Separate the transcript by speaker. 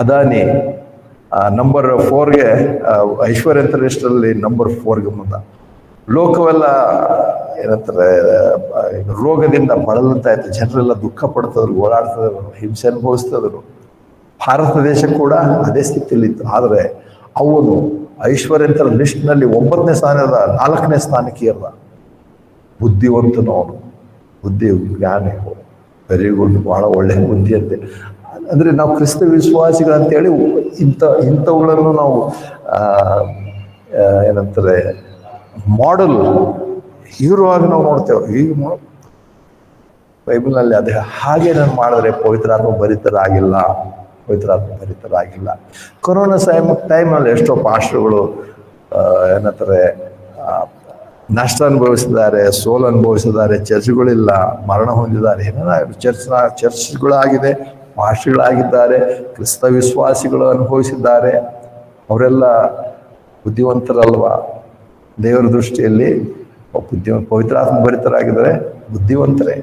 Speaker 1: Adani number 4ಗೆ ಐಶ್ವರ್ಯ ಅಂತರಿಷ್ಟರಲ್ಲಿ number 4ಗೆ ಮುಂದ. ಲೋಕವೆಲ್ಲ ಏನಂತಾರೆ ರೋಗದಿಂದ ಬಳಲುತ್ತಾ ಇತ್ತು, ಜನರೆಲ್ಲ ದುಃಖ ಪಡ್ತಿದ್ರು, ಓಡಾಡ್ತಿದ್ರು, ಹಿಂಸೆ ಅನುಭವಿಸ್ತಿದ್ರು. ಭಾರತ ದೇಶ ಕೂಡ ಅದೇ ಸ್ಥಿತಿಯಲ್ಲಿತ್ತು. ಆದರೆ ಅವನು ಐಶ್ವರ್ಯಂತರ ಲಿಸ್ಟ್ನಲ್ಲಿ 9ನೇ ಸ್ಥಾನದ 4ನೇ ಸ್ಥಾನಕ್ಕೆ ಇರ್ದ. ಬುದ್ಧಿವಂತನು ಅವನು, ಬುದ್ಧಿ ಜ್ಞಾನಿ, ವೆರಿ ಗುಡ್, ಬಹಳ ಒಳ್ಳೆ ಬುದ್ಧಿ ಅಂತೆ. ಅಂದರೆ ನಾವು ಕ್ರಿಸ್ತ ವಿಶ್ವಾಸಿಗಳಂತೇಳಿ ಇಂಥವುಗಳನ್ನು ನಾವು ಏನಂತಾರೆ ಮಾಡೆಲ್ ಹೀರೋವಾಗಿ ನಾವು ನೋಡ್ತೇವೆ. ಈಗ ಬೈಬಲ್ನಲ್ಲಿ ಅದೇ ಹಾಗೆ ನಾನು ಮಾಡಿದ್ರೆ ಪವಿತ್ರಾತ್ಮ ಭರಿತರಾಗಿಲ್ಲ. ಕೊರೋನಾ ಟೈಮಲ್ಲಿ ಎಷ್ಟೋ ಪಾಸ್ಟರ್ಗಳು ಏನಂತಾರೆ ನಷ್ಟ ಅನುಭವಿಸಿದ್ದಾರೆ, ಸೋಲು ಅನುಭವಿಸಿದ್ದಾರೆ, ಚರ್ಚ್ಗಳಿಲ್ಲ, ಮರಣ ಹೊಂದಿದ್ದಾರೆ, ಏನೇನ ಚರ್ಚ್ಗಳಾಗಿದೆ, ಪಾಸ್ಟರ್ಗಳಾಗಿದ್ದಾರೆ, ಕ್ರಿಸ್ತ ವಿಶ್ವಾಸಿಗಳು ಅನುಭವಿಸಿದ್ದಾರೆ. ಅವರೆಲ್ಲ ಬುದ್ಧಿವಂತರಲ್ವಾ? ದೇವರ ದೃಷ್ಟಿಯಲ್ಲಿ ಪವಿತ್ರಾತ್ಮ ಭರಿತರಾಗಿದ್ದಾರೆ, ಬುದ್ಧಿವಂತರೇ.